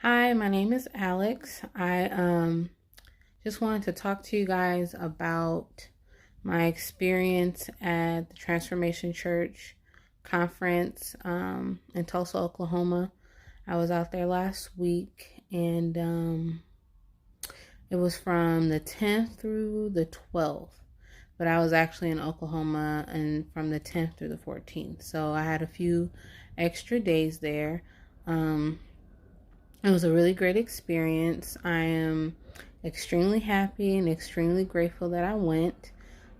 Hi, my name is Alex. I just wanted to talk to you guys about my experience at the Transformation Church conference in Tulsa, Oklahoma. I was out there last week, and it was from the 10th through the 12th. But I was actually in Oklahoma and from the 10th through the 14th. So I had a few extra days there. Um, It was a really great experience. I am extremely happy and extremely grateful that I went.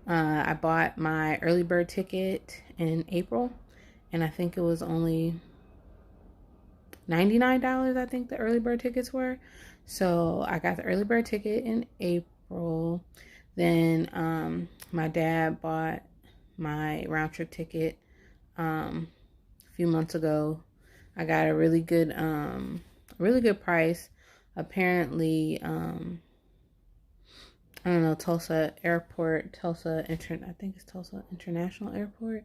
I bought my early bird ticket in April, and I think it was only $99. I think the early bird tickets were. So I got the early bird ticket in April. Then my dad bought my round trip ticket a few months ago. I got a really good price. Apparently, I don't know, Tulsa Airport, I think it's Tulsa International Airport.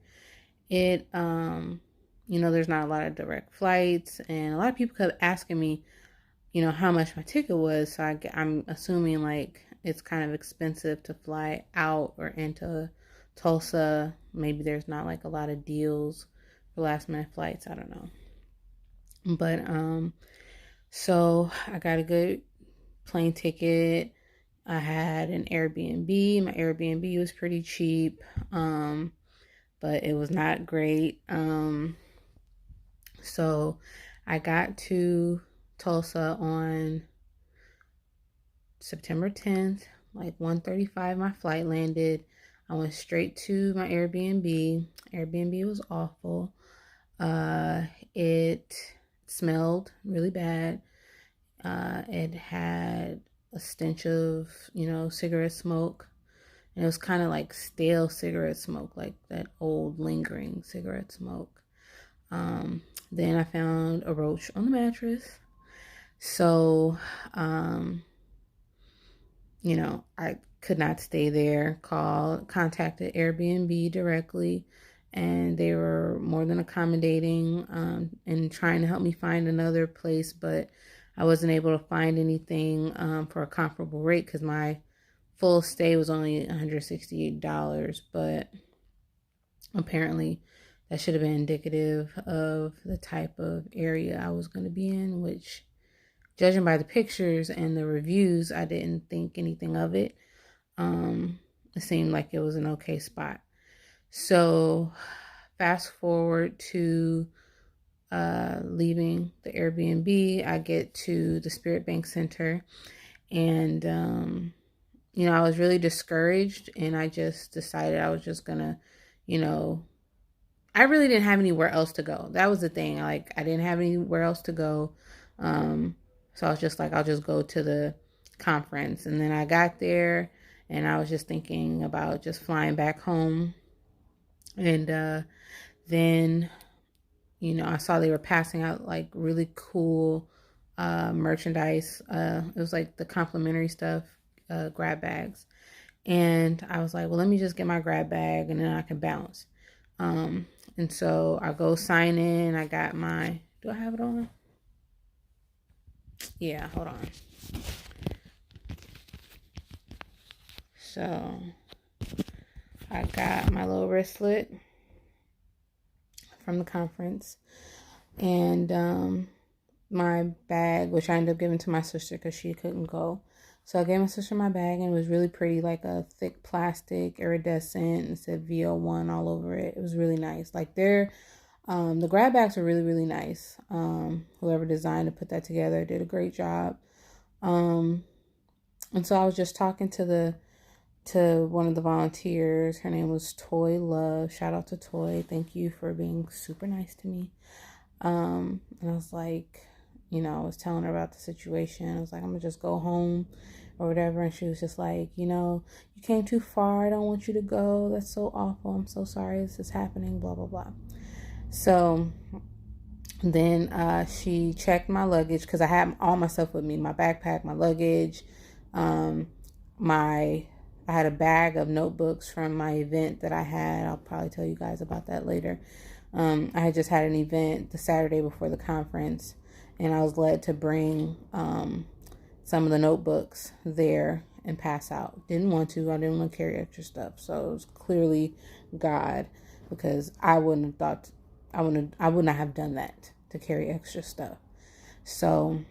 It, there's not a lot of direct flights, and a lot of people kept asking me, how much my ticket was. So I'm assuming like it's kind of expensive to fly out or into Tulsa. Maybe there's not like a lot of deals for last minute flights. I don't know. But so I got a good plane ticket. I had an Airbnb. My Airbnb was pretty cheap, but it was not great. So I got to Tulsa on September 10th, like 1:35. My flight landed. I went straight to my Airbnb. Airbnb was awful. It smelled really bad. It had a stench of, cigarette smoke. And it was kind of like stale cigarette smoke, like that old lingering cigarette smoke. Then I found a roach on the mattress. So, um, I could not stay there. Contacted Airbnb directly, and they were more than accommodating and trying to help me find another place, but I wasn't able to find anything for a comparable rate because my full stay was only $168, but apparently that should have been indicative of the type of area I was going to be in, which, judging by the pictures and the reviews, I didn't think anything of it. It seemed like it was an okay spot. So, fast forward to leaving the Airbnb, I get to the Spirit Bank Center, and I was really discouraged, and I just decided I was just gonna, you know, I really didn't have anywhere else to go. That was the thing. Like, I didn't have anywhere else to go. Um, so I was just like, I'll just go to the conference. And then I got there, and I was just thinking about just flying back home. And then, I saw they were passing out like really cool merchandise. It was like the complimentary stuff, grab bags. And I was like, well, let me just get my grab bag and then I can bounce. Um, and so I go sign in. I got do I have it on? Yeah, hold on. So I got my little wristlet from the conference and my bag, which I ended up giving to my sister because she couldn't go. So I gave my sister my bag, and it was really pretty, like a thick plastic, iridescent, and said VO1 all over it. It was really nice. Like the grab bags are really, really nice. Whoever designed to put that together did a great job. And so I was just talking to one of the volunteers. Her name was Toy Love. Shout out to Toy. Thank you for being super nice to me. And I was like, I was telling her about the situation. I was like, I'm gonna just go home or whatever. And she was just like, you came too far. I don't want you to go. That's so awful. I'm so sorry this is happening, blah, blah, blah. So then she checked my luggage because I had all my stuff with me, my backpack, my luggage, um, I had a bag of notebooks from my event that I had. I'll probably tell you guys about that later. I had just had an event the Saturday before the conference, and I was led to bring some of the notebooks there and pass out. Didn't want to. I didn't want to carry extra stuff. So it was clearly God, because I wouldn't have thought, I would not have done that to carry extra stuff. So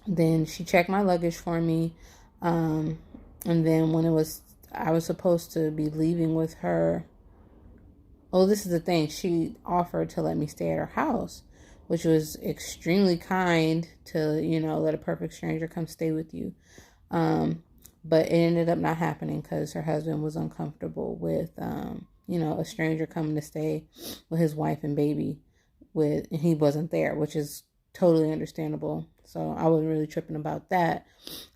then she checked my luggage for me. And then when I was supposed to be leaving with her. Oh, this is the thing. She offered to let me stay at her house, which was extremely kind to, let a perfect stranger come stay with you. But it ended up not happening because her husband was uncomfortable with, a stranger coming to stay with his wife and baby and he wasn't there, which is totally understandable. So I wasn't really tripping about that.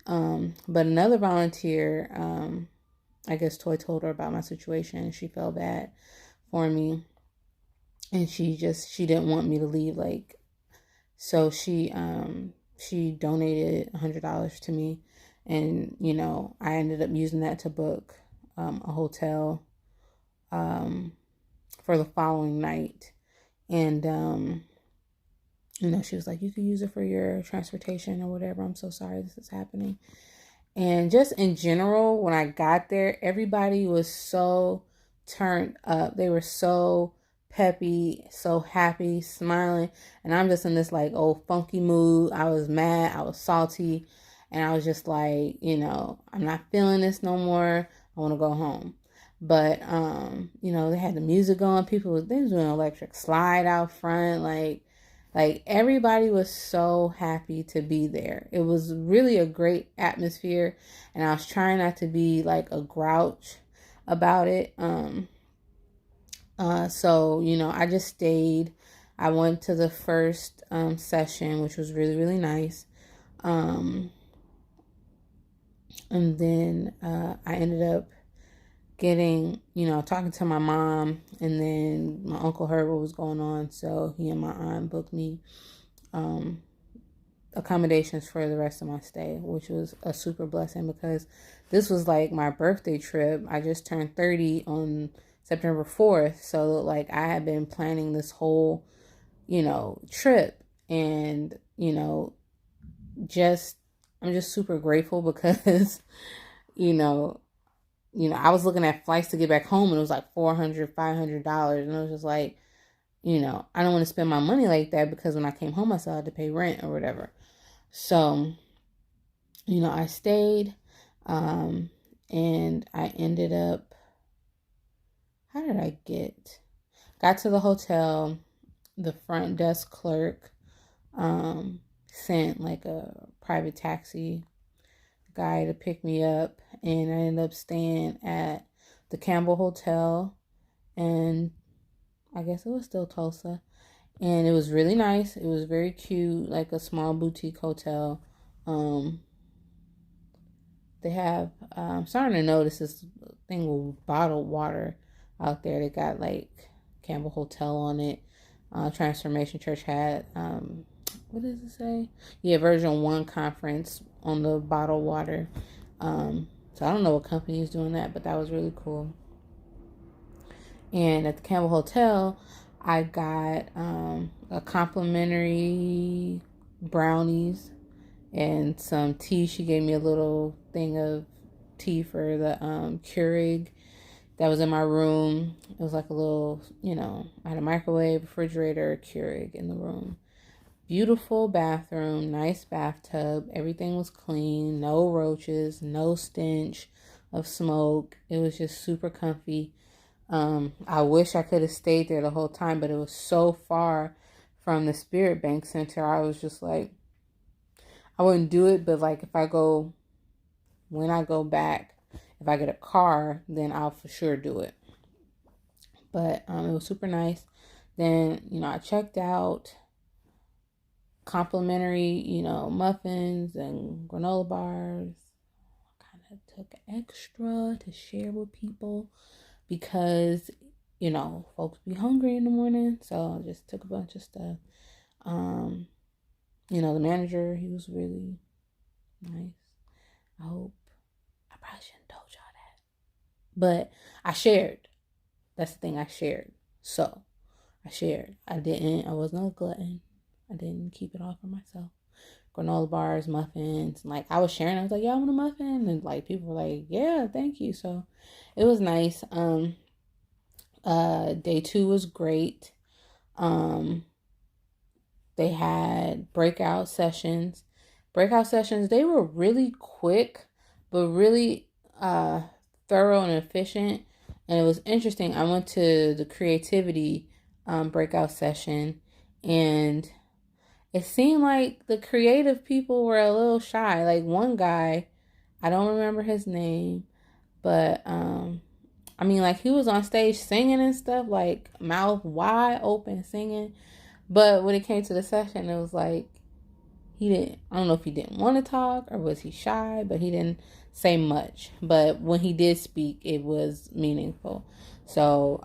But another volunteer, I guess Toy told her about my situation. She felt bad for me, and she didn't want me to leave. So she donated $100 to me, and I ended up using that to book a hotel for the following night. And she was like, you can use it for your transportation or whatever. I'm so sorry this is happening. And just in general, when I got there, everybody was so turned up. They were so peppy, so happy, smiling. And I'm just in this old funky mood. I was mad. I was salty. And I was just like, I'm not feeling this no more. I want to go home. But, they had the music on. They was doing electric slide out front. Like everybody was so happy to be there. It was really a great atmosphere, and I was trying not to be like a grouch about it. So I just stayed. I went to the first session, which was really, really nice. And then I ended up getting, talking to my mom, and then my uncle heard what was going on, so he and my aunt booked me accommodations for the rest of my stay, which was a super blessing because this was like my birthday trip. I just turned 30 on September 4th, so I had been planning this whole, trip, and I'm just super grateful because I was looking at flights to get back home, and it was like $400, $500. And I was just like, I don't want to spend my money like that, because when I came home, I still had to pay rent or whatever. So, I stayed, and I ended up, how did I got to the hotel. The front desk clerk, sent a private taxi guy to pick me up, and I ended up staying at the Campbell Hotel, and I guess it was still Tulsa, and it was really nice. It was very cute, like a small boutique hotel. They have, I'm starting to notice this thing with bottled water out there. They got Campbell Hotel on it. Transformation Church had, what does it say? Yeah, version 1 conference on the bottled water. So I don't know what company is doing that, but that was really cool. And at the Campbell Hotel, I got a complimentary brownies and some tea. She gave me a little thing of tea for the Keurig that was in my room. It was like a little, I had a microwave, refrigerator, Keurig in the room. Beautiful bathroom, nice bathtub. Everything was clean, no roaches, no stench of smoke. It was just super comfy. I wish I could have stayed there the whole time, but it was so far from the Spirit Bank Center. I was just like, I wouldn't do it, but when I go back, if I get a car, then I'll for sure do it. But it was super nice. Then, I checked out. Complimentary, muffins and granola bars. I kind of took extra to share with people because, folks be hungry in the morning. So I just took a bunch of stuff. The manager, he was really nice. I probably shouldn't have told y'all that. But I shared. That's the thing, I shared. So I shared. I wasn't a glutton. I didn't keep it all for myself. Granola bars, muffins. Like, I was sharing. I was like, "Y'all want a muffin?" And like, people were like, "Yeah, thank you." So it was nice. Day 2 was great. Um, they had breakout sessions. Breakout sessions, they were really quick, but really uh thorough and efficient. And it was interesting. I went to the creativity breakout session, and it seemed like the creative people were a little shy. Like, one guy, I don't remember his name, but I mean, like, he was on stage singing and stuff, like mouth wide open singing. But when it came to the session, it was like he didn't, I don't know if he didn't want to talk or was he shy, but he didn't say much. But when he did speak, it was meaningful. So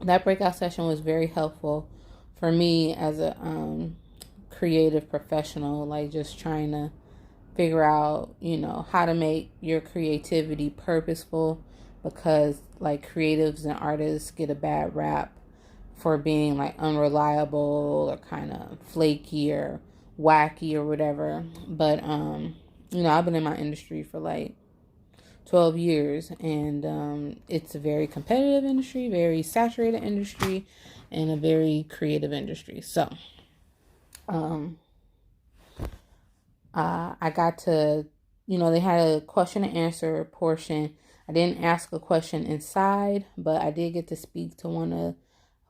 that breakout session was very helpful for me as a creative professional, like just trying to figure out, how to make your creativity purposeful, because like creatives and artists get a bad rap for being like unreliable or kind of flaky or wacky or whatever. But I've been in my industry for like 12 years, and it's a very competitive industry, very saturated industry, and a very creative industry. So um I got to, they had a question and answer portion. I didn't ask a question inside, but I did get to speak to one of,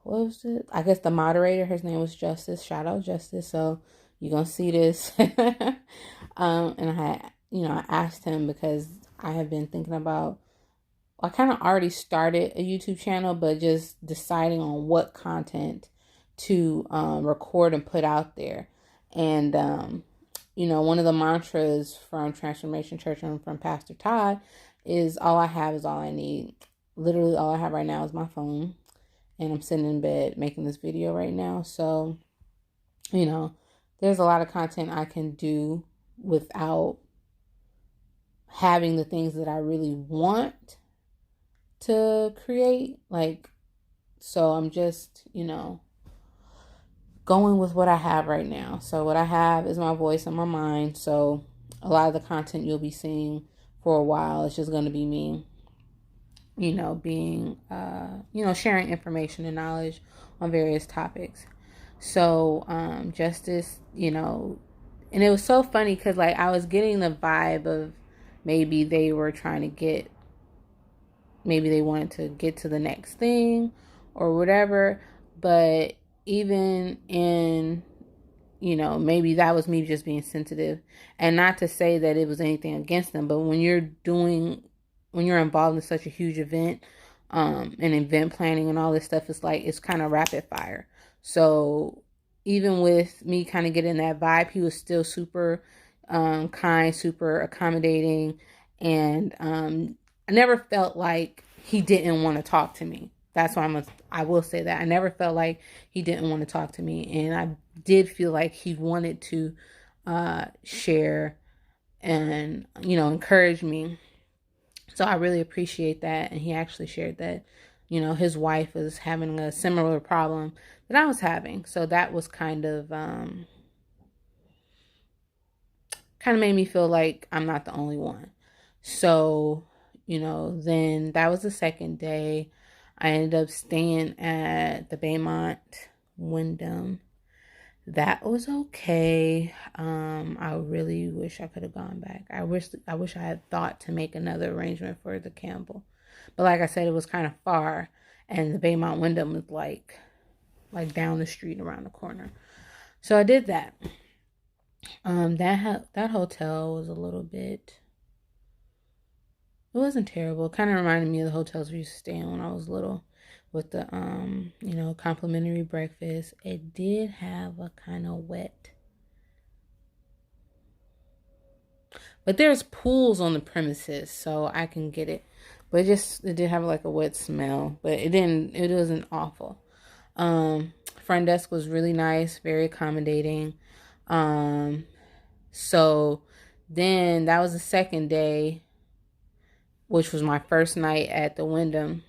what was it? I guess the moderator. His name was Justice. Shout out Justice. So you're gonna see this. And I asked him because I have been thinking about. I kind of already started a YouTube channel, but just deciding on what content to record and put out there. And one of the mantras from Transformation Church and from Pastor Todd is, all I have is all I need. Literally, all I have right now is my phone, and I'm sitting in bed making this video right now. So, there's a lot of content I can do without having the things that I really want to create. Like, so I'm just, going with what I have right now. So what I have is my voice and my mind. So a lot of the content you'll be seeing for a while, it's just going to be me, being, sharing information and knowledge on various topics. So, Justice, and it was so funny because, like, I was getting the vibe of maybe they were trying to maybe they wanted to get to the next thing or whatever. But even in, maybe that was me just being sensitive, and not to say that it was anything against them, but when you're involved in such a huge event, and event planning and all this stuff, it's like, it's kind of rapid fire. So even with me kind of getting that vibe, he was still super kind, super accommodating, and I never felt like he didn't want to talk to me. That's why I will say that I never felt like he didn't want to talk to me, and I did feel like he wanted to share and encourage me. So I really appreciate that. And he actually shared that his wife was having a similar problem that I was having. So that was kind of made me feel like I'm not the only one. So, then that was the second day. I ended up staying at the Baymont Wyndham. That was okay. I really wish I could have gone back. I wish I had thought to make another arrangement for the Campbell. But like I said, it was kind of far, and the Baymont Wyndham was like down the street around the corner. So I did that. That hotel was a little bit. It wasn't terrible. It kind of reminded me of the hotels we used to stay in when I was little, with the complimentary breakfast. It did have a kind of wet, but there's pools on the premises, so I can get it. But it did have like a wet smell, but it wasn't awful. Front desk was really nice, very accommodating. So then that was the second day, which was my first night at the Wyndham.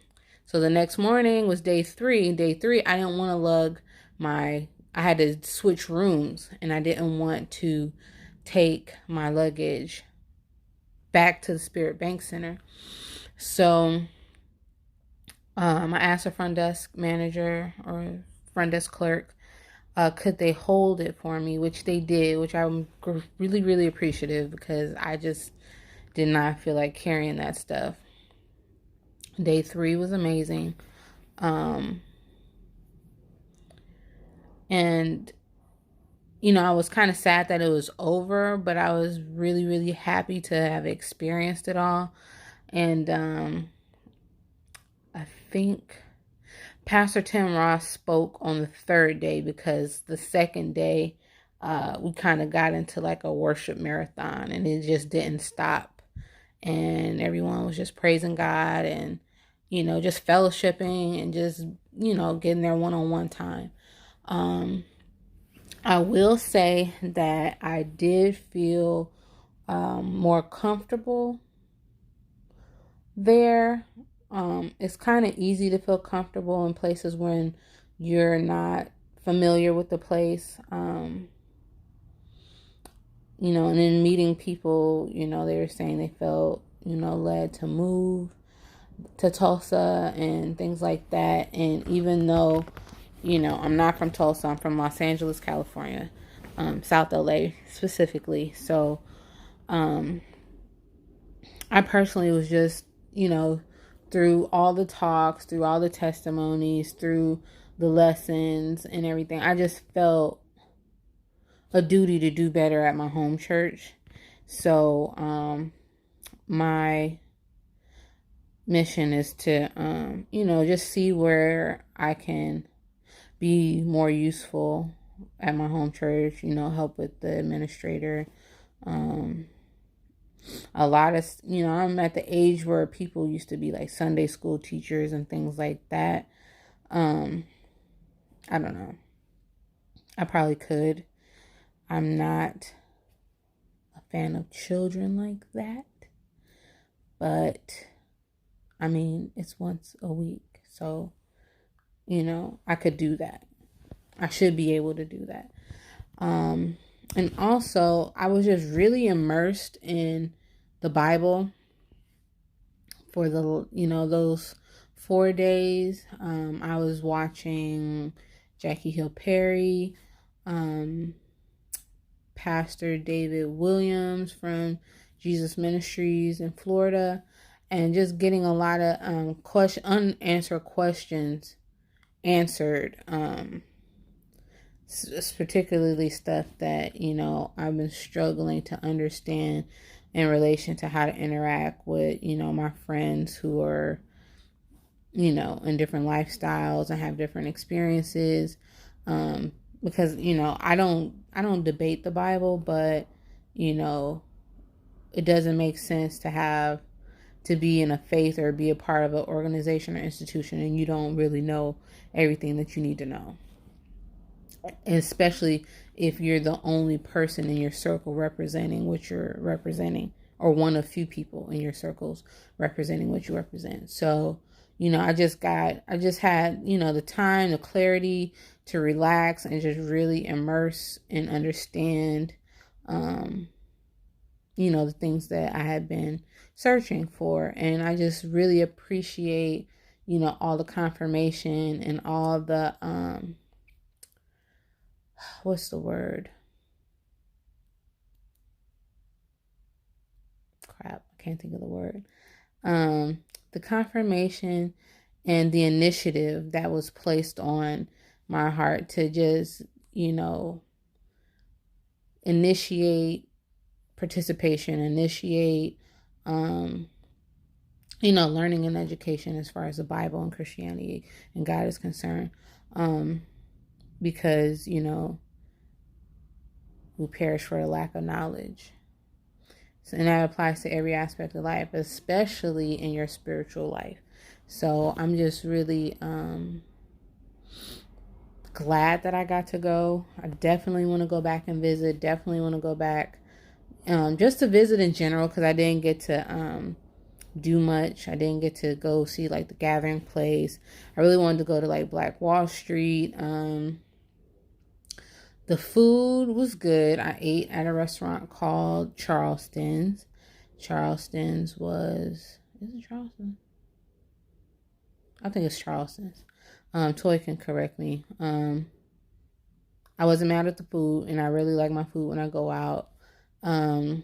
So the next morning was day 3. Day 3, I didn't want to lug I had to switch rooms, and I didn't want to take my luggage back to the Spirit Bank Center. So I asked a front desk manager or front desk clerk, could they hold it for me, which they did, which I'm really, really appreciative, because I just did not feel like carrying that stuff. Day 3 was amazing. And, I was kind of sad that it was over, but I was really, really happy to have experienced it all. And I think Pastor Tim Ross spoke on the 3rd day, because the 2nd day we kind of got into like a worship marathon, and it just didn't stop. And everyone was just praising God and, just fellowshipping and just, getting their one-on-one time. I will say that I did feel more comfortable there. It's kind of easy to feel comfortable in places when you're not familiar with the place. And in meeting people, they were saying they felt, led to move to Tulsa and things like that. And even though, I'm not from Tulsa, I'm from Los Angeles, California, South LA specifically. So I personally was just, through all the talks, through all the testimonies, through the lessons and everything, I just felt a duty to do better at my home church. So my mission is to, just see where I can be more useful at my home church, help with the administrator. A lot of, I'm at the age where people used to be like Sunday school teachers and things like that. I don't know. I probably could. I'm not a fan of children like that. But, I mean, it's once a week. So, I could do that. I should be able to do that. And also, I was just really immersed in the Bible for those 4 days. I was watching Jackie Hill Perry, Pastor David Williams from Jesus Ministries in Florida, and just getting a lot of unanswered questions answered. Particularly stuff that, I've been struggling to understand in relation to how to interact with, my friends who are, in different lifestyles and have different experiences. Because, I don't debate the Bible, but, it doesn't make sense to be in a faith or be a part of an organization or institution and you don't really know everything that you need to know. Especially if you're the only person in your circle representing what you're representing, or one of few people in your circles representing what you represent. So, I just had, the time, the clarity to relax and just really immerse and understand, the things that I had been searching for. And I just really appreciate, all the confirmation and all the, what's the word? Crap, I can't think of the word. The confirmation and the initiative that was placed on my heart to just, initiate participation, initiate, learning and education as far as the Bible and Christianity and God is concerned. Because, we perish for the lack of knowledge. So, and that applies to every aspect of life, especially in your spiritual life. So I'm just really glad that I got to go. I definitely want to go back and visit. Definitely want to go back just to visit in general, because I didn't get to do much. I didn't get to go see like the Gathering Place. I really wanted to go to like Black Wall Street. The food was good. I ate at a restaurant called Charleston's. Charleston's was, is it Charleston? I think it's Charleston's. Toy can correct me. I wasn't mad at the food, and I really like my food when I go out. Um,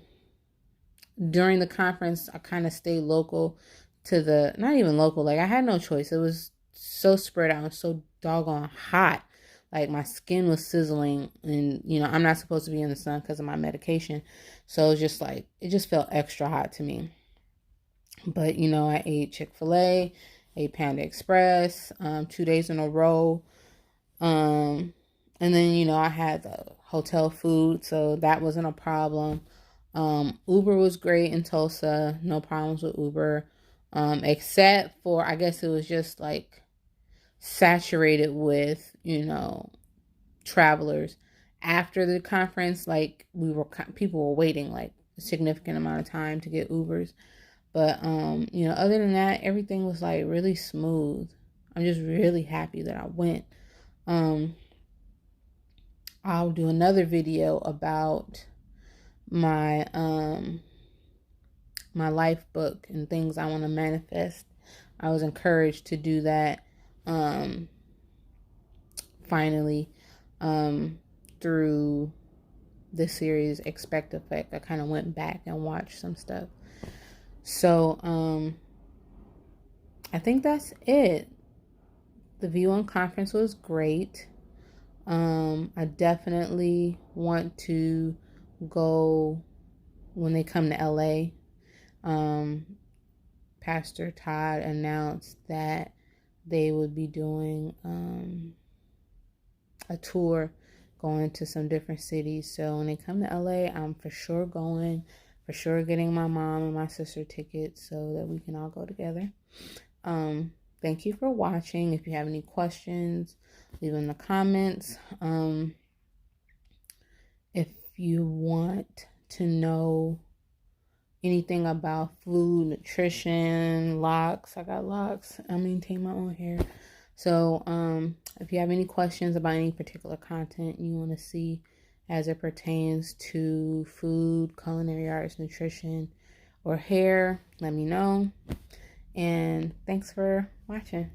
During the conference, I kind of stayed local to the, not even local, like I had no choice. It was so spread out and so doggone hot. Like my skin was sizzling, and I'm not supposed to be in the sun because of my medication. So it was just like, it just felt extra hot to me. But I ate Chick-fil-A, ate Panda Express, 2 days in a row. And then, I had the hotel food, so that wasn't a problem. Uber was great in Tulsa. No problems with Uber. Except for, I guess it was just like saturated with, travelers. After the conference, like people were waiting like a significant amount of time to get Ubers. But, other than that, everything was like really smooth. I'm just really happy that I went. I'll do another video about my my life book and things I want to manifest. I was encouraged to do that finally through this series Expect Effect. I kind of went back and watched some stuff. So I think that's it. The V1 conference was great. I definitely want to go when they come to LA. Pastor Todd announced that they would be doing a tour going to some different cities. So when they come to LA, I'm for sure going, for sure getting my mom and my sister tickets so that we can all go together. Thank you for watching. If you have any questions, leave in the comments. If you want to know anything about food, nutrition, locks, I got locks. I maintain my own hair. So if you have any questions about any particular content you want to see as it pertains to food, culinary arts, nutrition, or hair, let me know. And thanks for watching.